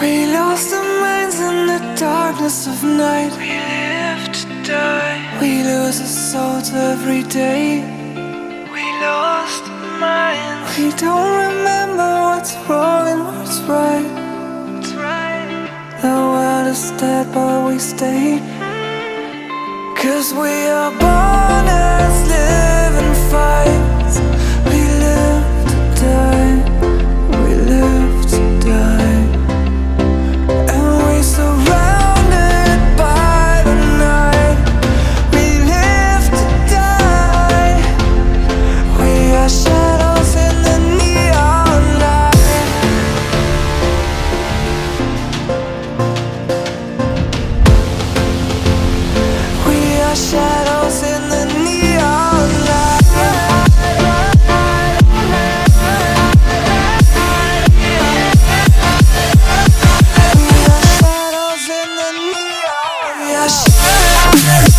We lost our minds in the darkness of night. We live to die. We lose our souls every day. We lost our minds. We don't remember what's wrong and what's right. What's right? The world is dead but we stay. 'Cause we are born as living fights. We live to die. We live to die. And we surrounded by the night. We live to die. We are shadows in the neon light. We are shadows in the neon light. We are shadows in the neon light. We are shadows.